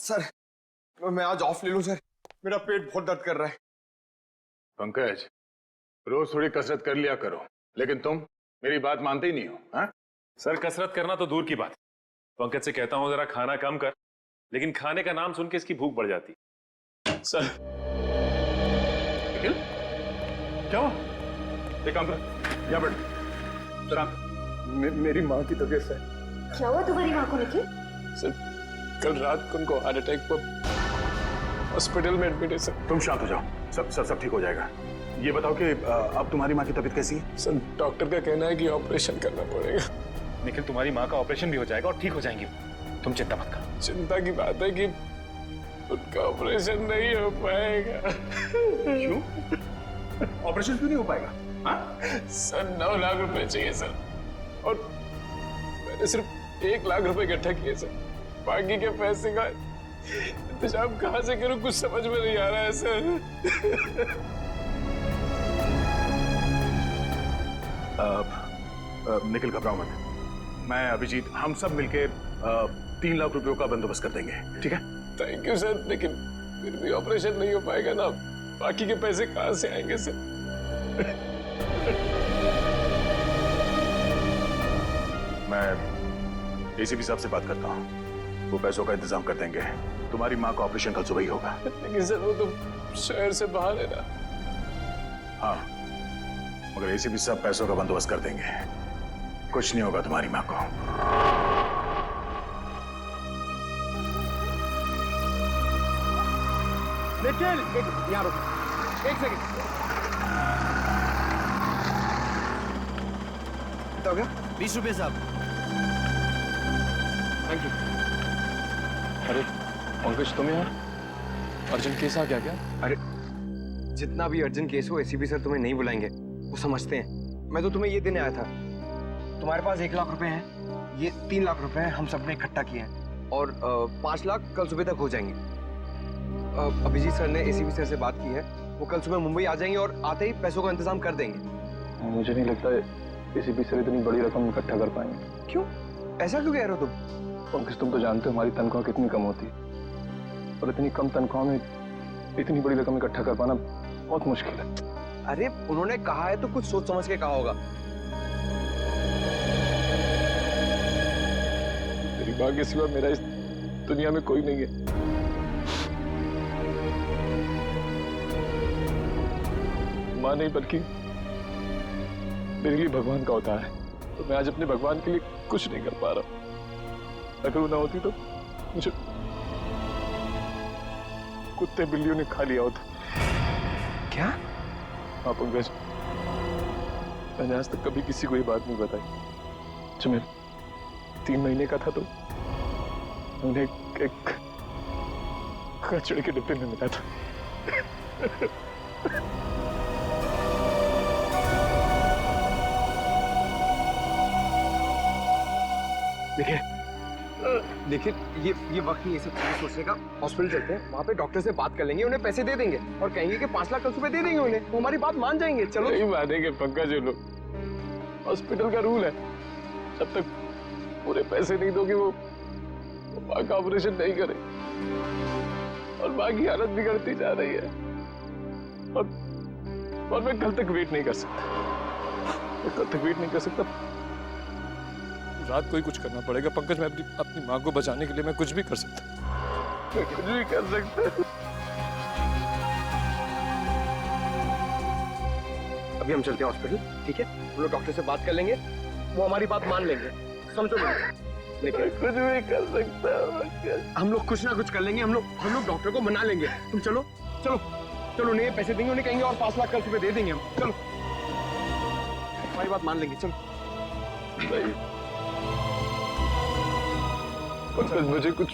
Sir मैं आज of ले लूं सर, मेरा पेट बहुत दर्द कर रहा है। पंकज, रोज थोड़ी कसरत कर लिया करो, लेकिन तुम मेरी बात मानते ही नहीं हो। हाँ? सर कसरत करना तो दूर की बात, पंकज से कहता हूं जरा खाना कम कर, लेकिन खाने का नाम सुन के इसकी भूख बढ़ जाती। सर निखिल, क्या हुआ? एक काम कर, यहाँ बैठ। सर मेरी माँ की तबीयत है। क्या हुआ तुम्हारी माँ को निखिल? सर कल रात को उनको हार्ट अटैक पर हॉस्पिटल में एडमिट है सर। तुम शांत हो जाओ, सब ठीक हो जाएगा। ये बताओ कि अब तुम्हारी माँ की तबीयत कैसी है? सर डॉक्टर का कहना है कि ऑपरेशन करना पड़ेगा। निखिल तुम्हारी माँ का ऑपरेशन भी हो जाएगा और ठीक हो जाएंगी, तुम चिंता मत करो। चिंता की बात है कि उनका ऑपरेशन नहीं हो पाएगा। क्यों? ऑपरेशन क्यों नहीं हो पाएगा? हाँ? सर 9 लाख रुपए चाहिए सर, और मैंने सिर्फ 1 लाख रुपए इकट्ठा किए सर। बाकी के पैसे का इंतजाम कहाँ से करूं, कुछ समझ में नहीं आ रहा है सर। निखिल घबराओ मत, मैं अभिजीत हम सब मिलके 3 लाख रुपयों का बंदोबस्त कर देंगे, ठीक है? थैंक यू सर, लेकिन फिर भी ऑपरेशन नहीं हो पाएगा ना, बाकी के पैसे कहाँ से आएंगे सर? मैं एसीपी साहब से बात करता हूँ, वो पैसों का इंतजाम कर देंगे। तुम्हारी माँ का ऑपरेशन कल सुबह ही होगा। लेकिन सर वो तो शहर से बाहर है ना। हाँ, मगर एसीपी साहब पैसों का बंदोबस्त कर देंगे, कुछ नहीं होगा तुम्हारी माँ को। निखिल यहाँ रुक, 1 सेकंड। कितना हो गया? 20 रुपए साहब। Thank you. अरे पंकज तुम यहाँ, अर्जेंट केस आ गया क्या? अरे जितना भी अर्जेंट केस हो एसीपी सर तुम्हें नहीं बुलाएंगे, वो समझते हैं। मैं तो तुम्हें ये देने आया था। तुम्हारे पास 1 लाख रुपए हैं, ये 3 लाख रुपए हैं हम सबने इकट्ठा किए हैं, और 5 लाख कल सुबह तक हो जाएंगे। अभिजीत सर ने एसीपी सर से बात की है, वो कल सुबह मुंबई आ जाएंगे और आते ही पैसों का इंतजाम कर देंगे। मुझे नहीं लगता एसीपी सर इतनी बड़ी रकम इकट्ठा कर पाएंगे। क्यों? ऐसा क्यों कह रहे हो तुम? पंकज तुम तो जानते हो हमारी तनख्वाह कितनी कम होती है, और इतनी कम तनख्वाह में इतनी बड़ी रकम इकट्ठा कर पाना बहुत मुश्किल है। अरे उन्होंने कहा है तो कुछ सोच समझ के कहा होगा। तेरी माँ के सिवा मेरा इस दुनिया में कोई नहीं है। माँ नहीं बल्कि मेरे लिए भगवान का अवतार है, तो मैं आज अपने भगवान के लिए कुछ नहीं कर पा रहा। अगर वो ना होती तो मुझे कुत्ते बिल्लियों ने खा लिया होता। क्या? हाँ पंकज, मैंने आज तक कभी किसी को ये बात नहीं बताई। जब मैं 3 महीने का था तो उन्हें एक कचड़े के डिब्बे में मिला था। देखिए ये वक्त नहीं ये सब चीजें सोचने का। हॉस्पिटल चलते हैं, वहाँ पे डॉक्टर से बात कर लेंगे, उन्हें पैसे दे देंगे और कहेंगे कि 5 लाख कल सुबह दे देंगे उन्हें, वो हमारी बात मान जाएंगे। चलो। नहीं मानेंगे पंकज, ये लोग, हॉस्पिटल का रूल है, जब तक पूरे पैसे नहीं दोगे वो माँ का ऑपरेशन नहीं करे, और माँ की हालत बिगड़ती जा रही है, और मैं कल तक वेट नहीं कर सकता। रात को ही कुछ करना पड़ेगा पंकज। मैं अपनी माँ को बचाने के लिए मैं कुछ भी कर सकता। अभी हम चलते हैं हॉस्पिटल, ठीक है? हम लोग डॉक्टर से बात कर लेंगे, वो हमारी बात मान लेंगे, समझो मुझे। लेकिन कुछ भी कर सकता। हम लोग कुछ ना कुछ कर लेंगे, हम लोग डॉक्टर को मना लेंगे। तुम चलो चलो चलो, उन्हें पैसे देंगे, उन्हें कहेंगे और 5 लाख कल सुबह दे देंगे हम। चलो, हमारी बात मान लेंगे। चलो। मुझे कुछ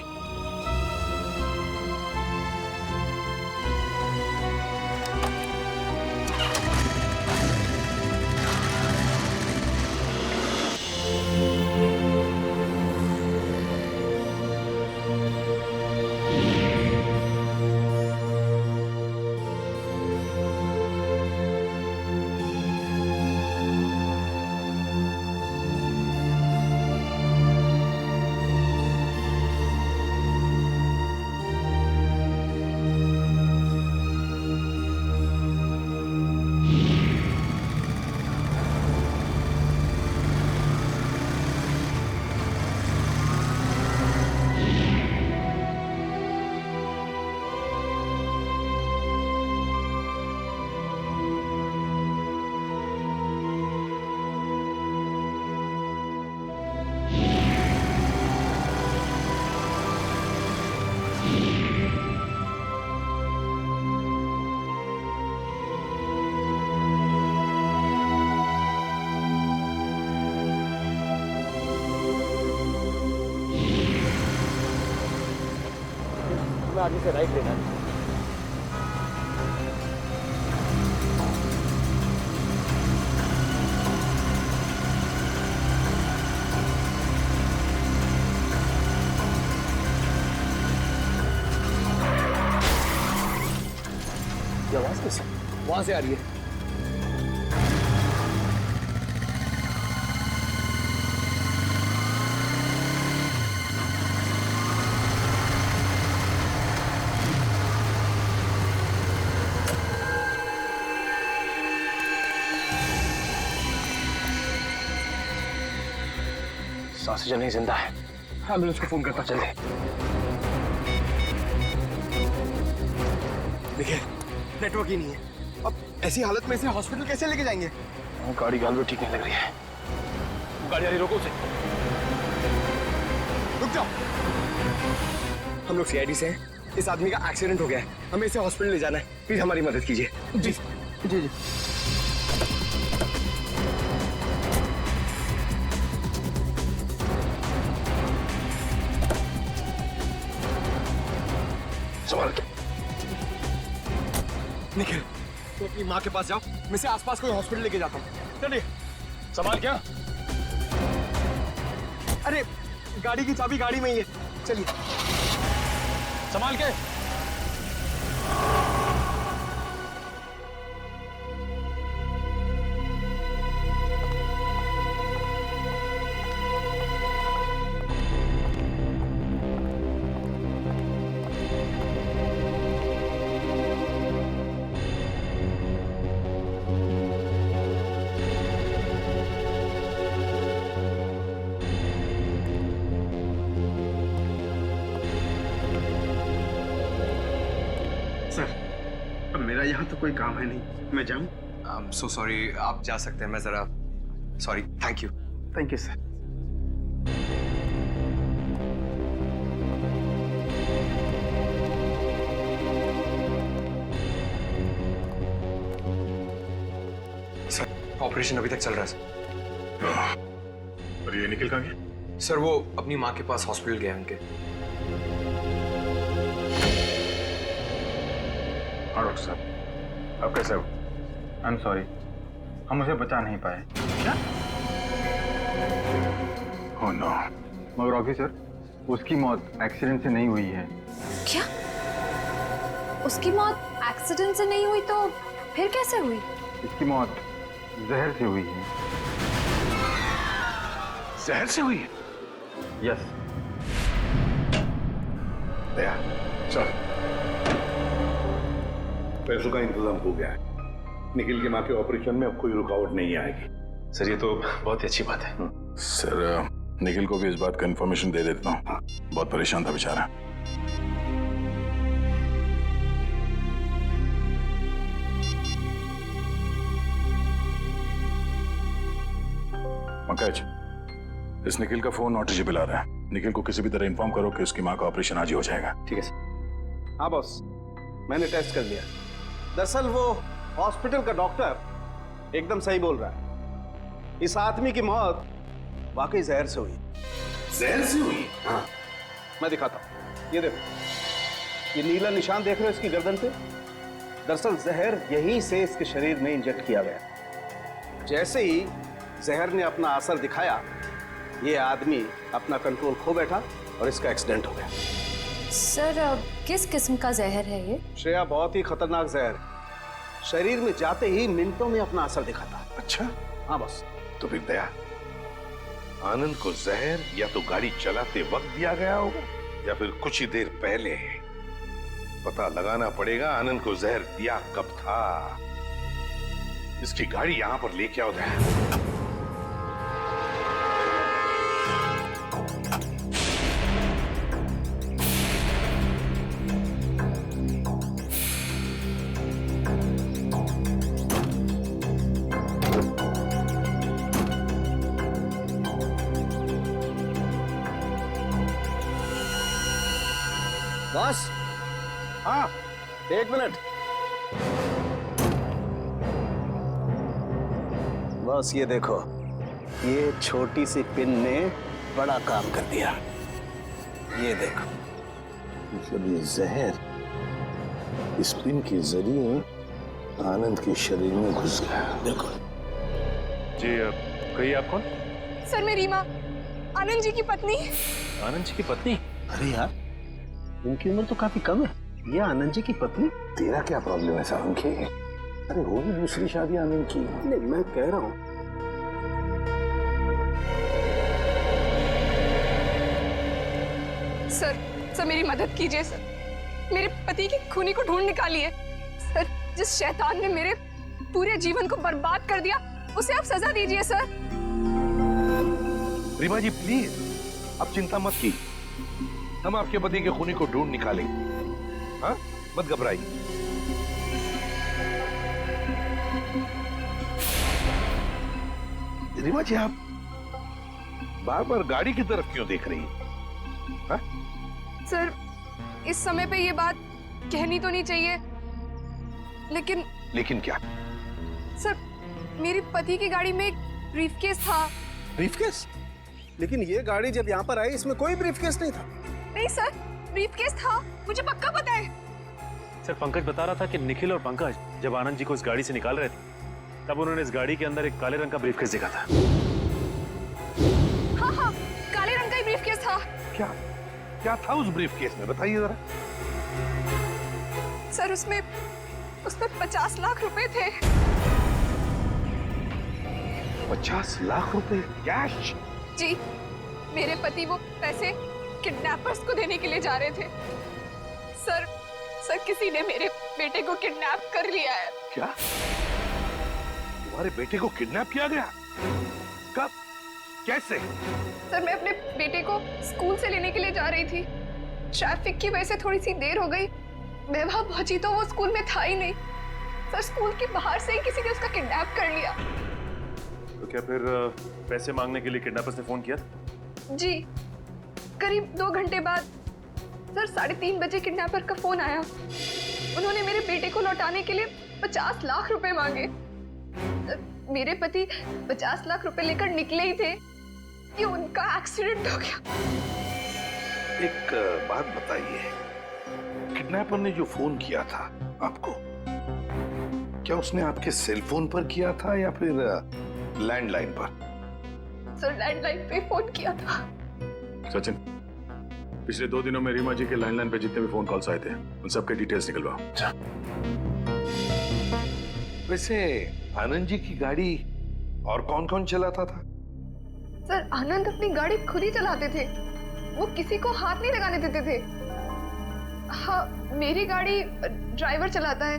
में आगे से राइट लेना है। ये आवाज कैसे? वहां से आ रही है। सांसें चल नहीं, जिंदा है। एम्बुलेंस को फोन करता चल। देखिए नेटवर्क ही नहीं है। अब ऐसी हालत में इसे हॉस्पिटल कैसे लेके जाएंगे? गाड़ी गाल ठीक नहीं लग रही है। गाड़ी आ रही, रोको उसे। रुक जाओ। हम लोग सीआईडी से हैं। इस आदमी का एक्सीडेंट हो गया है, हमें इसे हॉस्पिटल ले जाना है। प्लीज हमारी मदद कीजिए। जी जी जी। संभाल के। निखिल, तो अपनी माँ के पास जाओ, मैं इसे आसपास कोई हॉस्पिटल लेके जाता हूँ। चलिए। संभाल क्या? अरे गाड़ी की चाबी गाड़ी में ही है, चलिए। संभाल के। मेरा यहाँ तो कोई काम है नहीं, मैं जाऊँ? सो सॉरी, आप जा सकते हैं। मैं जरा sorry. Thank you. Thank you sir. Sir operation अभी तक चल रहा है सर। और ये निखिल कहाँ गया? सर वो अपनी माँ के पास हॉस्पिटल गए हैं उनके। हाँ डॉक्टर साहब, अब कैसे हो? आई एम सॉरी, हम उसे बचा नहीं पाए। क्या? Oh no. मगर ऑफिसर, उसकी मौत एक्सीडेंट से नहीं हुई है। क्या? उसकी मौत एक्सीडेंट से नहीं हुई तो फिर कैसे हुई? इसकी मौत जहर से हुई है। जहर से हुई है? यस। दया, चल। पैसों का इंतजाम हो गया है। निखिल की मां के ऑपरेशन में अब कोई रुकावट नहीं आएगी। सर ये तो बहुत ही अच्छी बात है। सर निखिल को भी इस बात का इन्फॉर्मेशन दे देता हूँ। बहुत परेशान था बेचारा। पंकज, इस निखिल का फोन नॉट रीचेबल आ रहा है। निखिल को किसी भी तरह इन्फॉर्म करो कि उसकी माँ का ऑपरेशन आज ही हो जाएगा। ठीक है सर। हाँ बॉस, मैंने टेस्ट कर लिया। दरअसल वो हॉस्पिटल का डॉक्टर एकदम सही बोल रहा है। इस आदमी की मौत वाकई जहर से हुई। जहर से हुई? हाँ, मैं दिखाता हूँ। ये देखो, ये नीला निशान देख रहे हो इसकी गर्दन पे? दरअसल जहर यहीं से इसके शरीर में इंजेक्ट किया गया। जैसे ही जहर ने अपना असर दिखाया, ये आदमी अपना कंट्रोल खो बैठा और इसका एक्सीडेंट हो गया। सर किस किस्म का जहर है ये? श्रेया, बहुत ही खतरनाक जहर है। शरीर में जाते ही मिनटों में अपना असर दिखाता है। अच्छा, हाँ बस। तो फिर दया, आनंद को जहर या तो गाड़ी चलाते वक्त दिया गया होगा या फिर कुछ ही देर पहले। पता लगाना पड़ेगा आनंद को जहर दिया कब था। इसकी गाड़ी यहां पर लेके आओ दया। बस, हाँ, 1 मिनट। बस ये देखो, ये छोटी सी पिन ने बड़ा काम कर दिया। ये देखो, मतलब ये जहर इस पिन के जरिए आनंद के शरीर में घुस गया। बिल्कुल। जी कहिए आप कौन? सर मैं रीमा, आनंद जी की पत्नी। आनंद जी की पत्नी? अरे यार, इनकी उम्र तो काफी कम है। ये आनंद जी की पत्नी? तेरा क्या प्रॉब्लम है सारंगी? अरे होगी दूसरी शादी आनंद की। नहीं, मैं कह रहा हूँ सर मेरी मदद कीजिए सर। मेरे पति की खूनी को ढूंढ निकालिए सर। जिस शैतान ने मेरे पूरे जीवन को बर्बाद कर दिया, उसे आप सजा दीजिए सर। रीमा जी प्लीज, अब चिंता मत की, हम आपके पति के खूनी को ढूंढ निकालेंगे। हाँ, मत घबराइए। रीमा जी, आप बार बार गाड़ी की तरफ क्यों देख रही हैं? हाँ? सर इस समय पे ये बात कहनी तो नहीं चाहिए, लेकिन क्या? सर मेरे पति की गाड़ी में एक ब्रीफकेस था। ब्रीफकेस? लेकिन ये गाड़ी जब यहाँ पर आई, इसमें कोई ब्रीफकेस नहीं था। नहीं सर, ब्रीफकेस था, मुझे पक्का पता है। सर पंकज बता रहा था कि निखिल और पंकज जब आनंद जी को इस गाड़ी से निकाल रहे थे, तब उन्होंने इस गाड़ी के अंदर एक काले रंग का ब्रीफकेस देखा था। हाँ, काले रंग का ही ब्रीफकेस था। क्या था उस ब्रीफकेस में, बताइए जरा। सर उसमें 50 लाख रुपए थे। 50 लाख रुपए कैश? जी, मेरे पति वो पैसे किडनैपर्स को देने के लिए जा रहे थे। सर किसी ने मेरे बेटे को किडनैप कर लिया है। क्या? तुम्हारे बेटे को किडनैप किया गया? कब? कैसे? सर मैं अपने बेटे को स्कूल से लेने के लिए जा रही थी। ट्रैफिक की वजह से थोड़ी सी देर हो गई। मैं वहां पहुंची तो वो स्कूल में था ही नहीं। सर स्कूल के बाहर से ही किसी ने उसका किडनैप कर लिया। तो क्या फिर पैसे मांगने के लिए किडनैपर्स ने फोन किया? जी, करीब 2 घंटे बाद सर 3:30 बजे किडनैपर का फोन आया। उन्होंने मेरे बेटे को लौटाने के लिए 50 लाख रुपए मांगे। मेरे पति 50 लाख रुपए लेकर निकले ही थे कि उनका एक्सीडेंट हो गया। एक बात बताइए, किडनैपर ने जो फोन किया था आपको, क्या उसने आपके सेल फोन पर किया था या फिर लैंडलाइन पर? सर लैंडलाइन पे फोन किया था। सचिन, पिछले 2 दिनों में रीमा जी के लैंडलाइन पे जितने भी फोन कॉल्स आए थे, उन सबके डिटेल्स निकलवाओ। वैसे आनंद जी की गाड़ी और कौन कौन चलाता था? सर आनंद अपनी गाड़ी खुद ही चलाते थे, वो किसी को हाथ नहीं लगाने देते थे। हाँ, मेरी गाड़ी ड्राइवर चलाता है,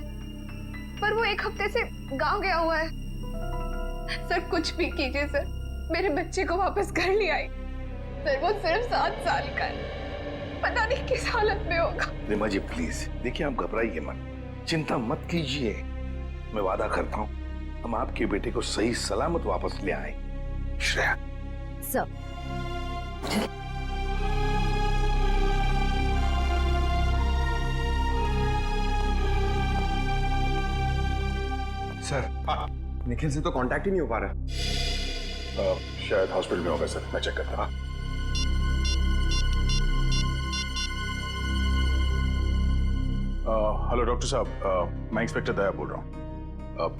पर वो 1 हफ्ते से गांव गया हुआ है। सर कुछ भी कीजिए सर, मेरे बच्चे को वापस घर ले आई। सर वो सिर्फ 7 साल का है, पता नहीं किस हालत में होगा। रीमा जी प्लीज, देखिए आप घबराइए मत, चिंता मत कीजिए। मैं वादा करता हूँ हम आपके बेटे को सही सलामत वापस ले आए। श्रेया सर सर, निखिल से तो कांटेक्ट ही नहीं हो पा रहा। शायद हॉस्पिटल में होगा सर, मैं चेक करता हूँ। हेलो डॉक्टर साहब, मैं इंस्पेक्टर दया बोल रहा हूँ।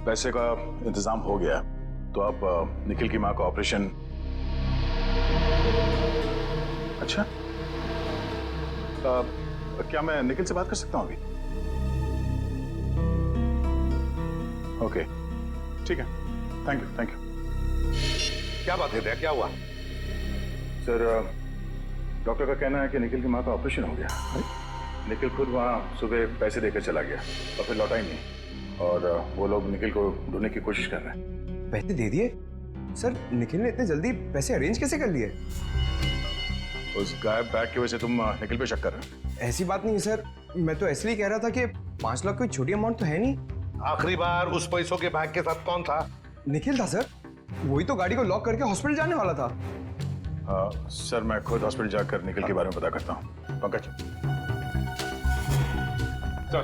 पैसे का इंतजाम हो गया, तो आप निखिल की माँ का ऑपरेशन। अच्छा, क्या मैं निखिल से बात कर सकता हूँ अभी? ओके, ठीक है, थैंक यू। क्या बात है, क्या हुआ? सर डॉक्टर का कहना है कि निखिल की माँ का ऑपरेशन हो गया। निखिल खुद वहाँ सुबह पैसे देकर चला गया और फिर लौटा ही नहीं, और वो लोग निखिल को ढूंढने की कोशिश कर रहे हैं। पैसे दे दिए? सर निखिल ने इतने जल्दी पैसे अरेंज कैसे कर लिए? उस गायब बैग की वजह से तुम निखिल पे शक कर रहे हो? ऐसी बात नहीं है सर, मैं तो इसलिए कह रहा था कि 5 लाख कोई छोटी अमाउंट तो है नहीं। आखिरी बार उस पैसों के बैग के साथ कौन था? निखिल था सर, वही तो गाड़ी को लॉक करके हॉस्पिटल जाने वाला था। सर मैं खुद हॉस्पिटल जाकर निखिल के बारे में पता करता हूँ। पंकज सर,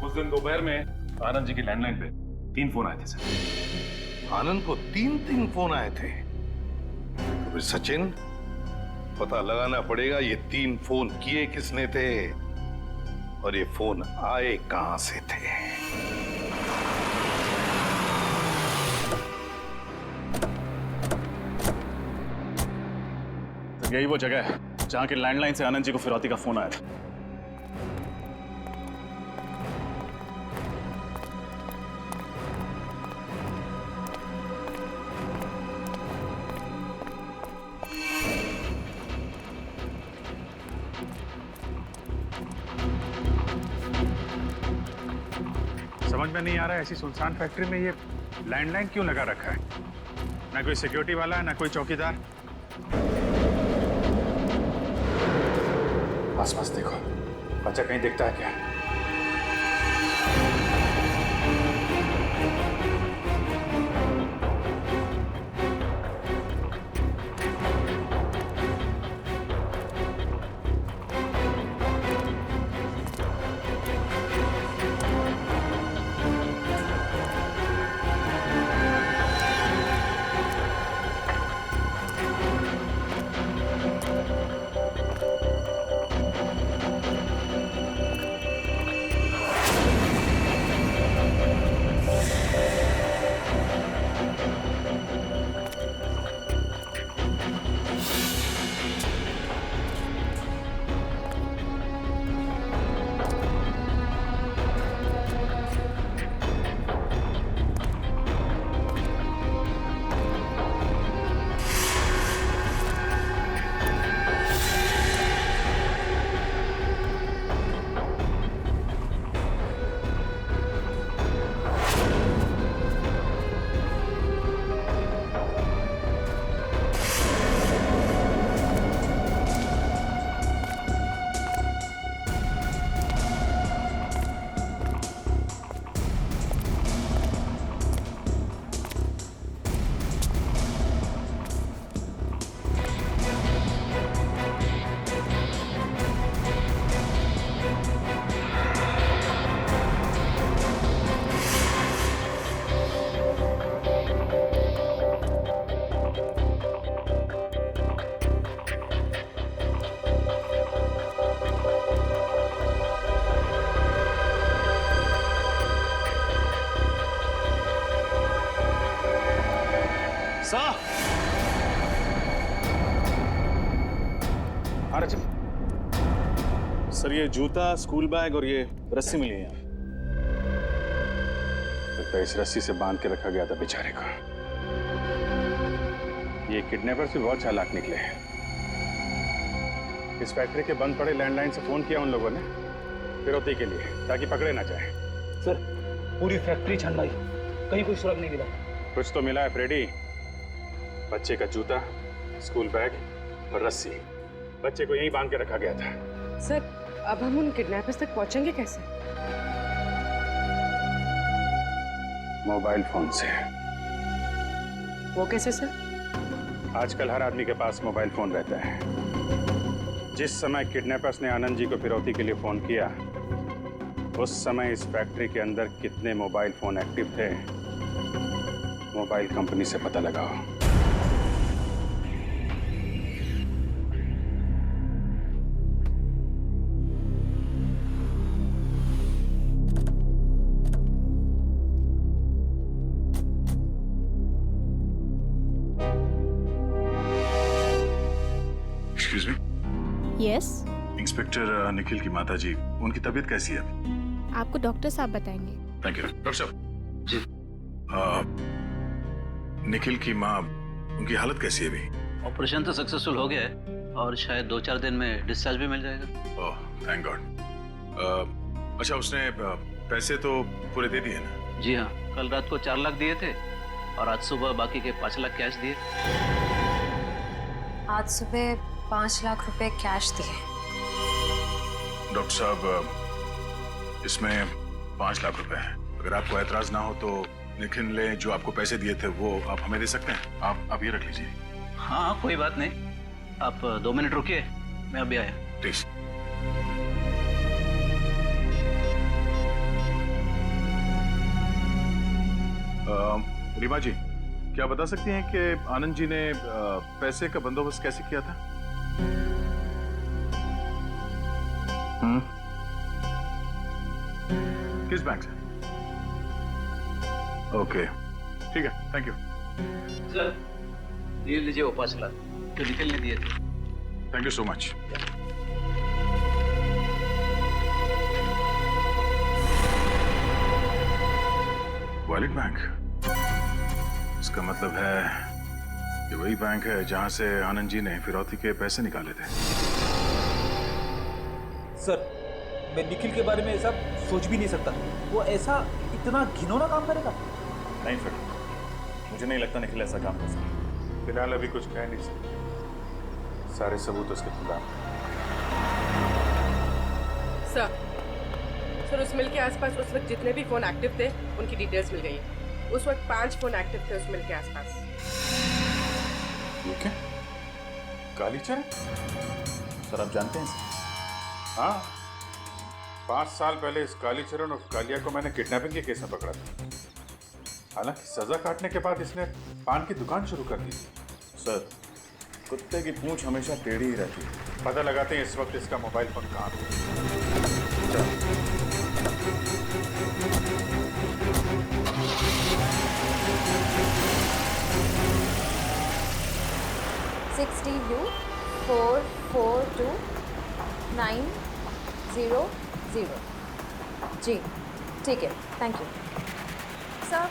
उस दिन दोपहर में आनंद जी की लैंडलाइन पे 3 फोन आए थे सर। आनंद को 3 फोन आए थे? तो फिर सचिन, पता लगाना पड़ेगा ये 3 फोन किए किसने थे और ये फोन आए कहां से थे। यही वो जगह है जहां के लैंडलाइन से आनंद जी को फिरौती का फोन आया था। समझ में नहीं आ रहा है ऐसी सुनसान फैक्ट्री में ये लैंडलाइन क्यों लगा रखा है। ना कोई सिक्योरिटी वाला है ना कोई चौकीदार। आसपास देखो, बच्चा कहीं दिखता है क्या? सर ये जूता, स्कूल बैग और ये रस्सी मिली है यहाँ। लगता है इस रस्सी से बांध के रखा गया था बेचारे को। ये किडनैपर्स भी बहुत चालाक निकले हैं। इस फैक्ट्री के बंद पड़े लैंडलाइन से फोन किया उन लोगों ने फिरौती के लिए, ताकि पकड़े ना जाए। सर पूरी फैक्ट्री छानवाई, कहीं कोई सुराग नहीं मिला। कुछ तो मिला है फ्रेडी। बच्चे का जूता, स्कूल बैग और रस्सी बच्चे को यहीं बांध के रखा गया था। सर अब हम उन किडनैपर्स तक पहुंचेंगे कैसे? मोबाइल फोन से। वो कैसे सर? आजकल हर आदमी के पास मोबाइल फोन रहता है। जिस समय किडनैपर्स ने आनंद जी को फिरौती के लिए फोन किया, उस समय इस फैक्ट्री के अंदर कितने मोबाइल फोन एक्टिव थे, मोबाइल कंपनी से पता लगाओ। Excuse me. Yes. Inspector Nikhil की माता जी, उनकी तबीयत कैसी है? आपको डॉक्टर साहब बताएंगे। Thank you. डॉक्टर साहब जी। निखिल की माँ, उनकी हालत कैसी है अभी? ऑपरेशन तो सक्सेसफुल हो गया है और शायद 2-4 दिन में डिस्चार्ज भी मिल जाएगा। Oh thank God. अच्छा उसने पैसे तो पूरे दे दिए ना? जी हाँ, कल रात को 4 लाख दिए थे और आज सुबह बाकी के 5 लाख कैश दिए। आज सुबह 5 लाख रुपए कैश दिए। डॉक्टर साहब इसमें 5 लाख रुपए हैं। अगर आपको ऐतराज ना हो तो निखिल ने जो आपको पैसे दिए थे वो आप हमें दे सकते हैं। आप ये रख लीजिए। हाँ कोई बात नहीं, आप 2 मिनट रुकिए, मैं अभी आया। प्लीज। रीमा जी, क्या बता सकती हैं कि आनंद जी ने पैसे का बंदोबस्त कैसे किया था? किस बैंक से? ओके, ठीक है, थैंक यू। सर ये लीजिए वो 5 लाख जो निखिल ने दिए थे। Thank you so much. Wallet bank, इसका मतलब है कि वही बैंक है जहां से आनंद जी ने फिरौती के पैसे निकाले थे। सर मैं निखिल के बारे में ऐसा सोच भी नहीं सकता। वो ऐसा इतना घिनौना काम करेगा? नहीं फिर मुझे नहीं लगता निखिल ऐसा काम कर सकता। फिलहाल अभी कुछ कह नहीं सकते, सारे सबूत उसके खिलाफ। सर उस मिल के आसपास उस वक्त जितने भी फोन एक्टिव थे उनकी डिटेल्स मिल गई। उस वक्त 5 फोन एक्टिव थे उस मिल के आसपास। ये क्या? कालीचरण? सर आप जानते हैं? हाँ, 5 साल पहले इस कालीचरण और कालिया को मैंने किडनैपिंग के केस में पकड़ा था। हालांकि सजा काटने के बाद इसने पान की दुकान शुरू कर दी। सर कुत्ते की पूंछ हमेशा टेढ़ी ही रहती है। पता लगाते हैं इस वक्त इसका मोबाइल फोन कहाँ है। 642900। जी ठीक है, thank you sir.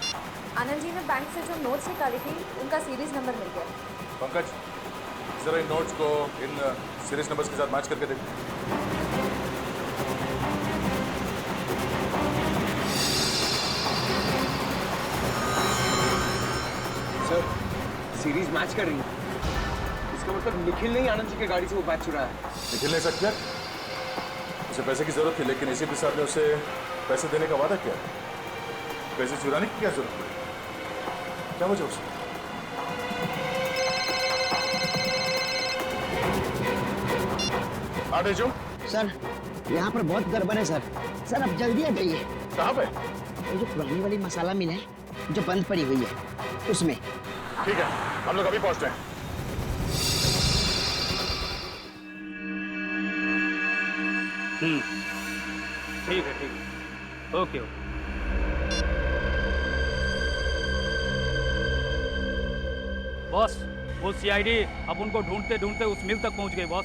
Anand ji ने बैंक से जो नोट्स निकाली थी उनका सीरीज नंबर मिल गया। पंकज जरा इन नोट्स को इन सीरीज नंबर्स के साथ मैच करके देखो। सर सीरीज मैच कर रही है, इसका मतलब निखिल ने ही आनंद जी की गाड़ी से वो बैग चुराया है। निखिल ने सकता है, उसे पैसे की जरूरत थी लेकिन एसीपी साहब ने उसे पैसे देने का वादा किया। पैसे चुराने की क्या जरूरत पड़ी? क्या वजह उसने? आगे जो सर यहाँ पर बहुत गड़बड़ है सर। सर अब जल्दी आ जाइए। कहाँ पे? वो जो पुरानी वाली मसाला मिल है जो बंद पड़ी हुई है उसमें। ठीक है, हम लोग अभी पहुंचते हैं। ठीक है ओके। बॉस वो सीआईडी अब उनको ढूंढते ढूंढते उस मिल तक पहुंच गई बॉस।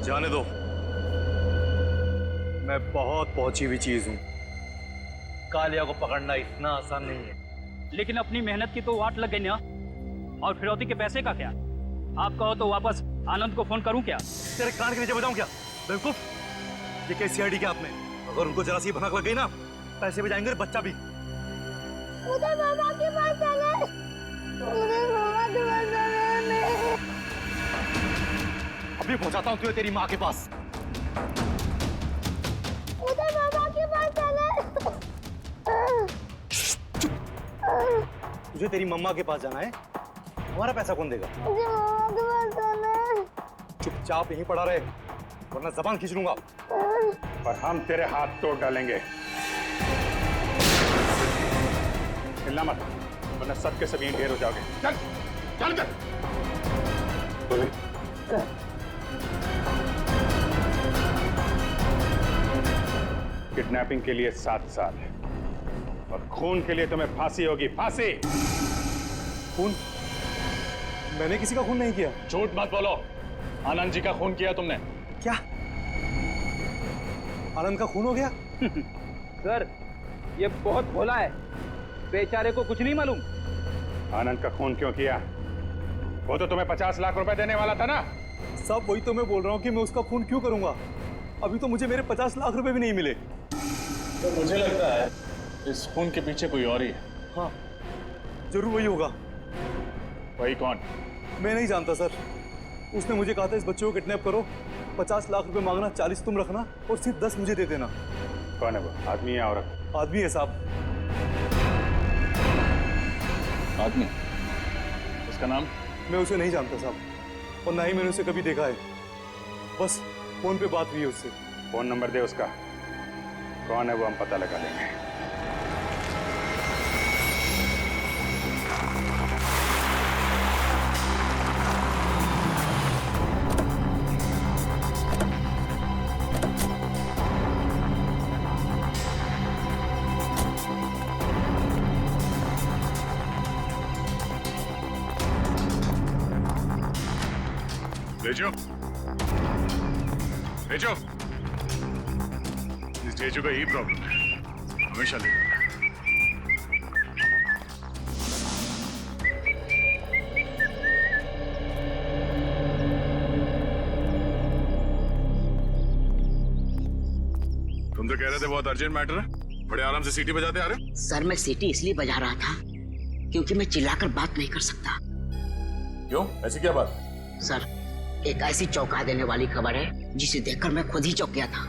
जाने दो, मैं बहुत पहुंची हुई चीज हूं। कालिया को पकड़ना इतना आसान नहीं है। लेकिन अपनी मेहनत की तो वाट लग गई ना। और फिरौती के पैसे का क्या? आप कहो तो वापस आनंद को फोन करूं क्या? तेरे कान के नीचे बजाऊं क्या? बेवकूफ, ये केस सीआईडी के हाथ में। अगर उनको जरा सी भनक लग गई ना, पैसे भी जाएंगे, बच्चा भी। उधर मामा के पास चले। उधर मामा के पास चले। अभी पहुंचाता हूं तुझे तेरी माँ के पास। उधर मामा के पास चले। तुझे तेरी मम्मा के पास जाना है? हमारा पैसा कौन देगा? मुझे मामा के पास चले। चुपचाप यहीं पड़ा रहे, वरना जबान खींच लूंगा। और हम तेरे हाथ तोड़ डालेंगे। हिलना मत, वरना सब के सब यहीं ढेर हो जाओगे। चल चल चल। किडनैपिंग के लिए 7 साल और खून के लिए तुम्हें फांसी होगी, फांसी। खून? मैंने किसी का खून नहीं किया। झूठ मत बोलो, आनंद जी का खून किया तुमने। क्या आनंद का खून हो गया? सर ये बहुत भोला है, बेचारे को कुछ नहीं मालूम। आनंद का खून क्यों किया? वो तो तुम्हें 50 लाख रुपए देने वाला था ना। सब वही तो मैं बोल रहा हूँ कि मैं उसका खून क्यों करूंगा? अभी तो मुझे मेरे 50 लाख रुपए भी नहीं मिले। तो मुझे लगता है इस खून के पीछे कोई और ही है। हाँ जरूर वही होगा। वही कौन? मैं नहीं जानता सर। उसने मुझे कहा था इस बच्चे को किडनैप करो, 50 लाख रुपए मांगना, 40 तुम रखना और सिर्फ 10 मुझे दे देना। कौन है वो? आदमी या औरत? आदमी है साहब। आदमी? उसका नाम? मैं उसे नहीं जानता साहब, और ना ही मैंने उसे कभी देखा है। बस फोन पे बात हुई है उससे। फोन नंबर दे उसका। कौन है वो हम पता लगा लेंगे। तेजो, तेजो, इस तेजो का यही प्रॉब्लम है, हमेशा लेट आता है। तुम तो कह रहे थे बहुत अर्जेंट मैटर है, बड़े आराम से सीटी बजाते आ रहे हो। सर मैं सीटी इसलिए बजा रहा था क्योंकि मैं चिल्लाकर बात नहीं कर सकता। क्यों? ऐसी क्या बात? सर एक ऐसी चौंका देने वाली खबर है जिसे देखकर मैं खुद ही चौंक गया था।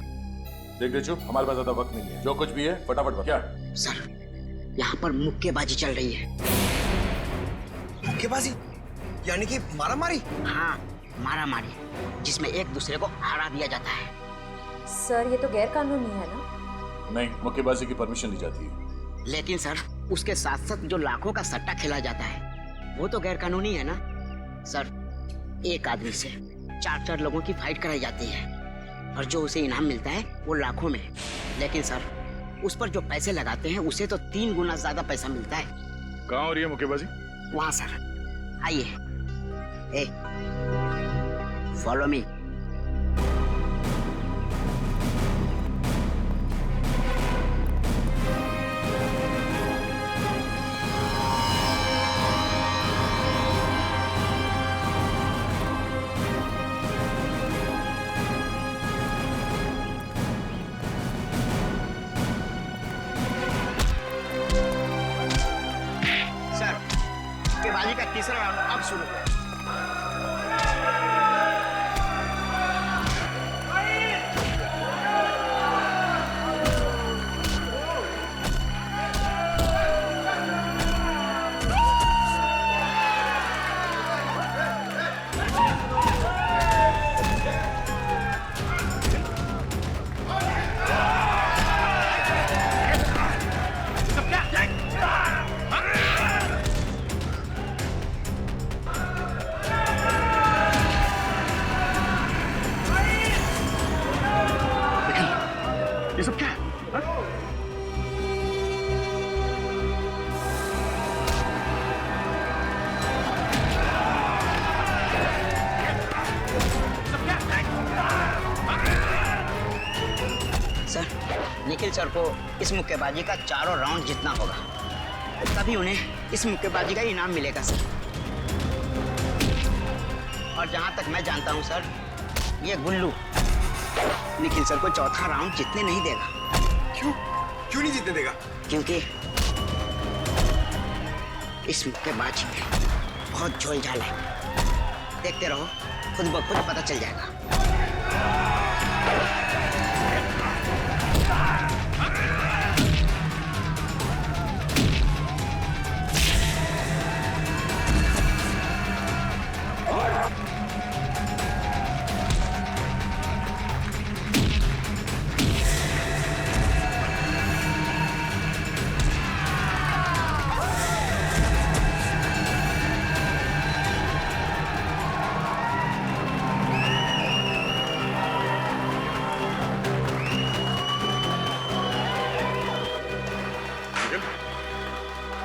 देख तेजो, हमारे पास ज्यादा वक्त नहीं है, जो कुछ भी है फटाफट बता। क्या? सर यहाँ पर मुक्केबाजी चल रही है। मुक्केबाजी? यानी कि मारामारी? हाँ मारामारी, जिसमें एक दूसरे को हरा दिया जाता है। सर ये तो गैर कानूनी है ना? नहीं, मुक्केबाजी की परमिशन ली जाती है। लेकिन सर उसके साथ साथ जो लाखों का सट्टा खेला जाता है वो तो गैर कानूनी है ना। सर एक आदमी से 4-4 लोगों की फाइट कराई जाती है और जो उसे इनाम मिलता है वो लाखों में। लेकिन सर उस पर जो पैसे लगाते हैं उसे तो 3 गुना ज्यादा पैसा मिलता है। कहाँ हो रही है मुक्केबाजी? वहाँ सर, आइए। ए फॉलो मी। मुक्केबाजी का तीसरा राउंड अब शुरू है। ये सब क्या है? सर निखिल सर को इस मुक्केबाजी का चारों राउंड जीतना होगा, तभी उन्हें इस मुक्केबाजी का इनाम मिलेगा सर। और जहां तक मैं जानता हूं सर, ये गुल्लू निखिल सर को चौथा राउंड जीतने नहीं देगा। क्यों? क्यों नहीं जीतने देगा? क्योंकि इस मुक्केबाजी में बहुत झोल-झाल है। देखते रहो, खुद ब खुद पता चल जाएगा।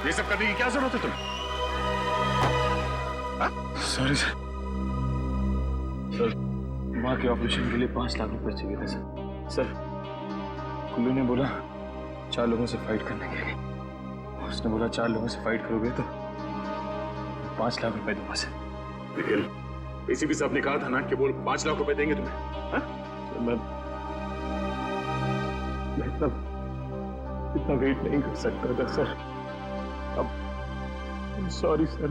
ये सब करने की क्या जरूरत है तुम्हें? सॉरी सर, माँ के ऑपरेशन के लिए 5 लाख रुपए चाहिए थे सर। सर कुल्लू ने बोला 4 लोगों से फाइट करने के लिए। उसने बोला 4 लोगों से फाइट करोगे तो 5 लाख रुपए दूंगा सर। निखिल, एसीपी साहब ने कहा था ना कि वो 5 लाख रुपए देंगे तुम्हें। हाँ? सर मैं इतना वेट नहीं कर सकता था सर। अब सॉरी सर।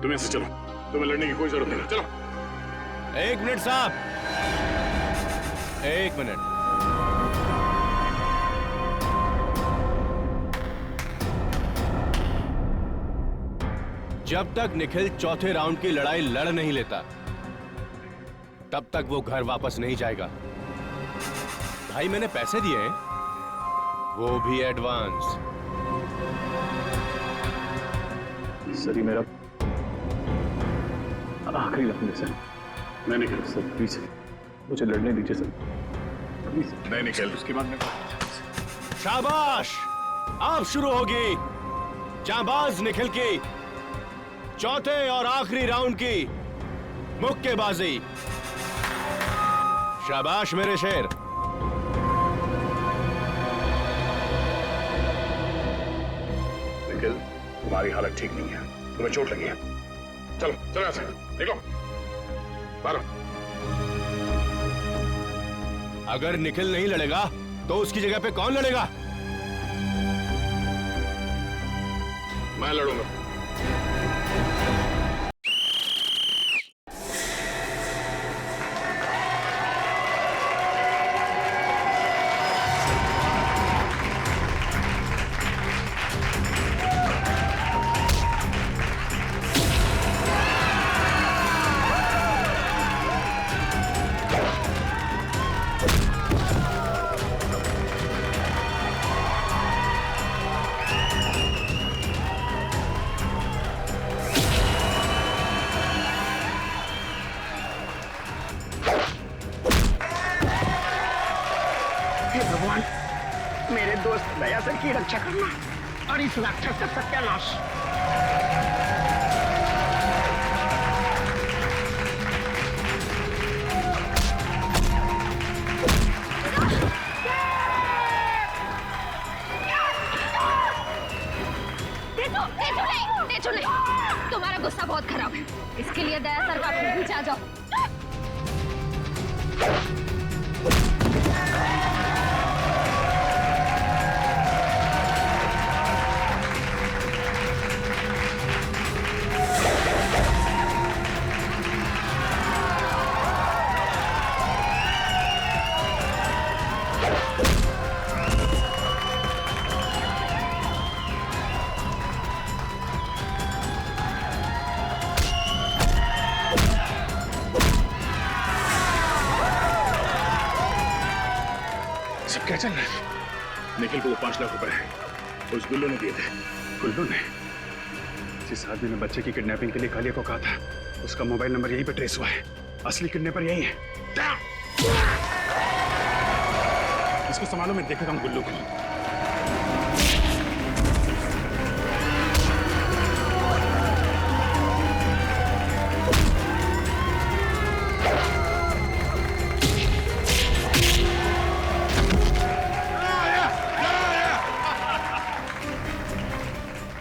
तुम ऐसे चलो, तुम्हें लड़ने की कोई जरूरत नहीं। चलो। 1 मिनट साहब, 1 मिनट। जब तक निखिल चौथे राउंड की लड़ाई लड़ नहीं लेता तब तक वो घर वापस नहीं जाएगा। भाई मैंने पैसे दिए हैं, वो भी एडवांस। सर ये मेरा आखिरी राउंड है सर। नहीं निखिल सर प्लीज मुझे लड़ने दीजिए सर, प्लीज। नहीं निखिल, उसके बाद में शाबाश, अब शुरू होगी जांबाज निखिल की चौथे और आखिरी राउंड की मुक्केबाजी। शाबाश मेरे शेर। निखिल, तुम्हारी हालत ठीक नहीं है, तुम्हें चोट लगी है। चलो चलो ऐसे निकलो बाहर। अगर निखिल नहीं लड़ेगा तो उसकी जगह पे कौन लड़ेगा? मैं लड़ूंगा। भगवान, मेरे दोस्त दयासर की रक्षा करना और इस राक्षस का सत्यानाश। तुम्हारा गुस्सा बहुत खराब है, इसके लिए दयासर का पीछे आ जाओ। सब क्या चल रहा है? निखिल को वो 5 लाख रुपए उस गुल्लू ने दिए थे। गुल्लू ने? जिस आदमी ने बच्चे की किडनैपिंग के लिए कालिया को कहा था, उसका मोबाइल नंबर यहीं पे ट्रेस हुआ है। असली किडनैपर यही है। इसको संभालो, मैं देखेगा हूं गुल्लू को।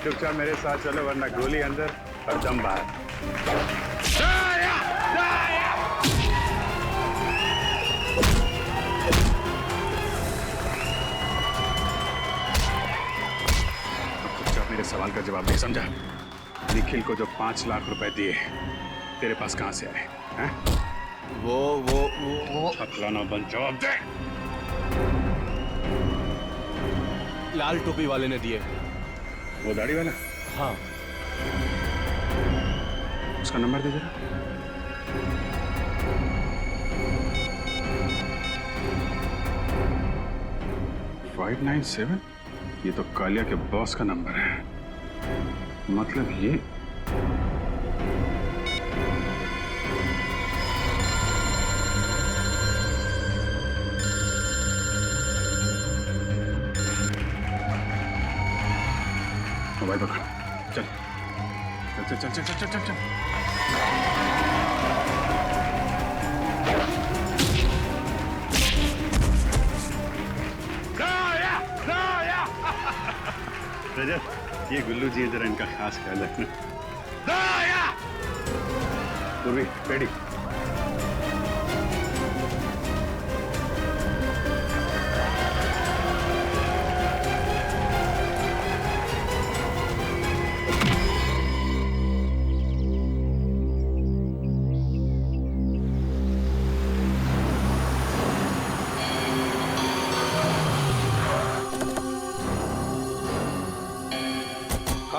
चुपचाप मेरे साथ चलो, वरना गोली अंदर और दम बाहर। चुपचाप मेरे सवाल का जवाब दे, समझा? निखिल को जो 5 लाख रुपए दिए तेरे पास कहां से आए? हैं? वो अखलाना बंद, जवाब दे। लाल टोपी वाले ने दिए। वो दाढ़ी वाला? हाँ। उसका नंबर दे जरा। फाइव 597? ये तो कालिया के बॉस का नंबर है। मतलब ये मोबाइल पकड़। चल चल चल चल चल चल चल चल। रजत, ये गुल्लू जी जरा इनका खास ख्याल रखना। पूर्वी, पेड़ी।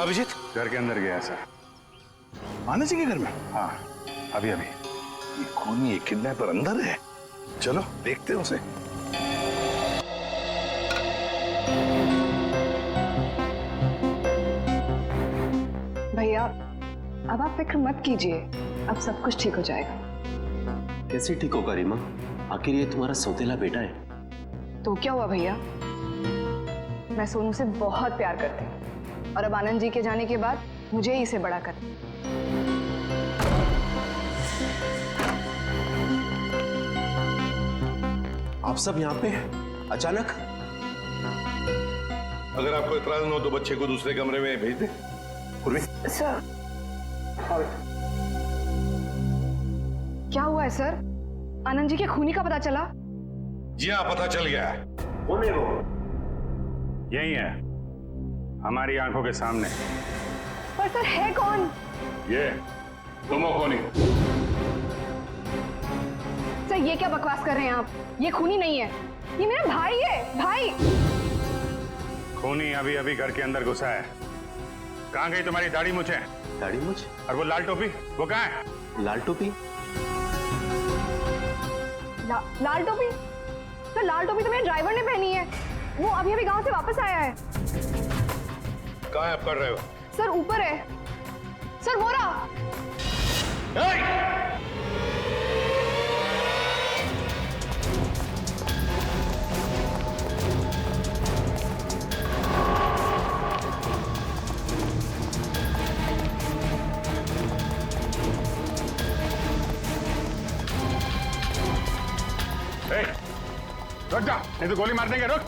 अभिजीत घर के अंदर गया सर। आनंद जी के घर में? हाँ, अभी अभी। ये खूनी, ये किडनैपर अंदर है। चलो देखते हैं उसे। भैया, अब आप फिक्र मत कीजिए, अब सब कुछ ठीक हो जाएगा। कैसे ठीक होगा रीमा? आखिर ये तुम्हारा सौतेला बेटा है। तो क्या हुआ भैया, मैं सोनू से बहुत प्यार करती हूँ और अब आनंद जी के जाने के बाद मुझे ही इसे बड़ा कर। आप सब यहाँ पे अचानक? अगर आपको इतराज न हो तो बच्चे को दूसरे कमरे में भेज दे। पूर्वी। सर क्या हुआ है सर? आनंद जी के खूनी का पता चला? जी हाँ, पता चल गया है। कौन है वो? यही है, हमारी आंखों के सामने। पर सर है कौन? ये तुम हो खूनी। सर ये क्या बकवास कर रहे हैं आप? ये खूनी नहीं है, ये मेरा भाई है। भाई खूनी अभी अभी घर के अंदर घुसा है। कहाँ गई तुम्हारी दाढ़ी मूछें? दाढ़ी मूछ? और वो लाल टोपी, वो कहाँ है? लाल टोपी? लाल टोपी? सर लाल टोपी तो मेरे ड्राइवर ने पहनी है, वो अभी अभी गांव से वापस आया है। कहाँ है आप कर रहे हो? सर ऊपर है। सर वो रहा। रुक जा, नहीं तो गोली मार देंगे। रुक,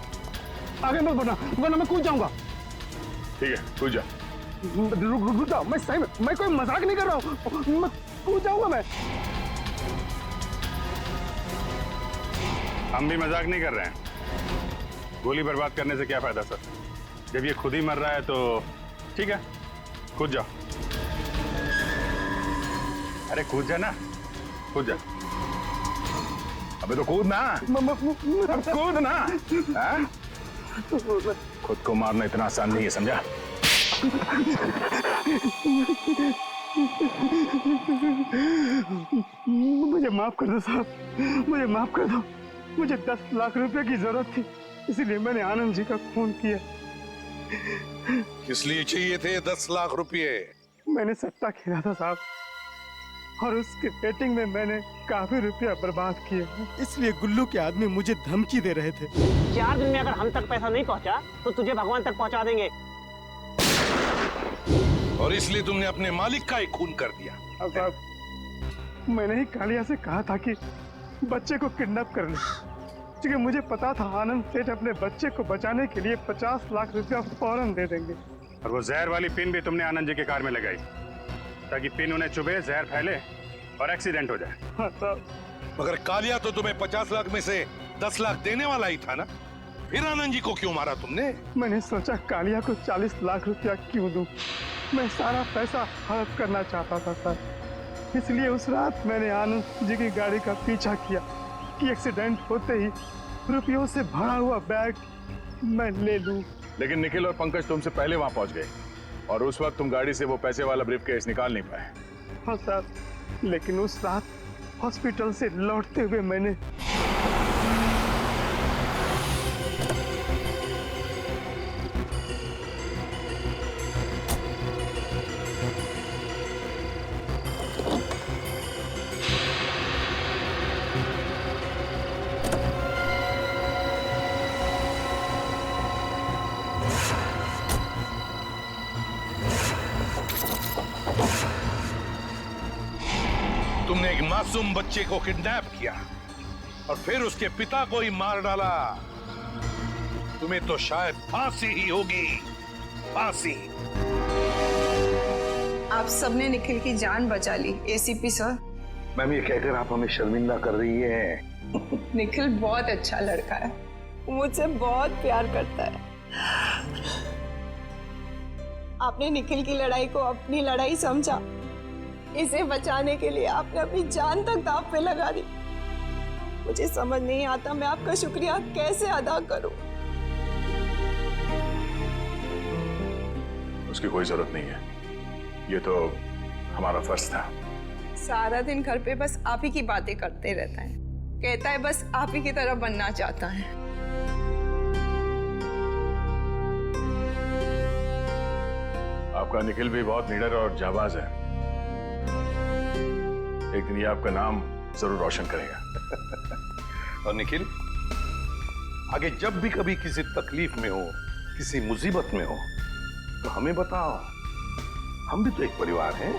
आगे मत बढ़ना वरना मैं कूद जाऊंगा। ठीक है, कूद जा। रुक जाओ, मैं सही में, मैं कोई मजाक नहीं कर रहा हूँ, मैं कूद जाऊंगा। मैं हम भी मजाक नहीं कर रहे हैं। गोली बर्बाद करने से क्या फायदा सर? जब ये खुद ही मर रहा है तो ठीक है, कूद जाओ। अरे कूद जा ना, कूद जा। अबे तो कूद ना, कूद ना। हाँ? खुद को मारना इतना आसान नहीं है, समझा? मुझे माफ कर दो साहब, मुझे माफ कर दो। मुझे 10 लाख रुपए की जरूरत थी, इसलिए मैंने आनंद जी का खून किया। किस लिए चाहिए थे 10 लाख रुपए? मैंने सट्टा खेला था साहब, और उसके बेटिंग में मैंने काफी रुपया बर्बाद किए, इसलिए गुल्लू के आदमी मुझे धमकी दे रहे थे। 4 दिन में अगर हम तक पैसा नहीं पहुंचा तो तुझे भगवान तक पहुंचा देंगे। और इसलिए तुमने अपने मालिक का ही खून कर दिया। अब साहब, मैंने ही कालिया से कहा था कि बच्चे को किडनैप कर ले, क्योंकि मुझे पता था आनंद सेठ अपने बच्चे को बचाने के लिए 50 लाख रुपया फौरन दे देंगे। और वो जहर वाली पिन भी तुमने आनंद जी के कार में लगाई ताकि पिन उन्हें चुभे, जहर फैले और एक्सीडेंट हो जाए। हाँ साहब। मगर कालिया तो तुम्हें 50 लाख में से 10 लाख देने वाला ही था ना, फिर आनंद जी को क्यों मारा तुमने? मैंने सोचा कालिया को 40 लाख रुपया क्यों दूं? मैं सारा पैसा हड़प करना चाहता था सर, इसलिए उस रात मैंने आनंद जी की गाड़ी का पीछा किया कि एक्सीडेंट होते ही रुपयों से भरा हुआ बैग मैं ले लूं। लेकिन निखिल और पंकज तुमसे पहले वहां पहुंच गए और उस वक्त तुम गाड़ी से वो पैसे वाला ब्रीफकेस निकाल नहीं पाए। हाँ सर, लेकिन उस रात हॉस्पिटल से लौटते हुए मैंने तुमने एक मासूम बच्चे को किडनैप किया और फिर उसके पिता को ही मार डाला। तुम्हें तो शायद फांसी ही होगी, फांसी। आप सबने निखिल की जान बचा ली एसीपी सर। मैम, ये कहकर आप हमें शर्मिंदा कर रही हैं। निखिल बहुत अच्छा लड़का है, मुझसे बहुत प्यार करता है। आपने निखिल की लड़ाई को अपनी लड़ाई समझा, इसे बचाने के लिए आपने अपनी जान तक दांव पे लगा दी। मुझे समझ नहीं आता मैं आपका शुक्रिया कैसे अदा करूं। उसकी कोई जरूरत नहीं है, ये तो हमारा फर्ज था। सारा दिन घर पे बस आप ही की बातें करते रहता है, कहता है बस आप ही की तरह बनना चाहता है। आपका निखिल भी बहुत निडर और जाबाज है, एक दिन ये आपका नाम जरूर रोशन करेगा। और निखिल, आगे जब भी कभी किसी तकलीफ में हो, किसी मुसीबत में हो, तो हमें बताओ, हम भी तो एक परिवार हैं।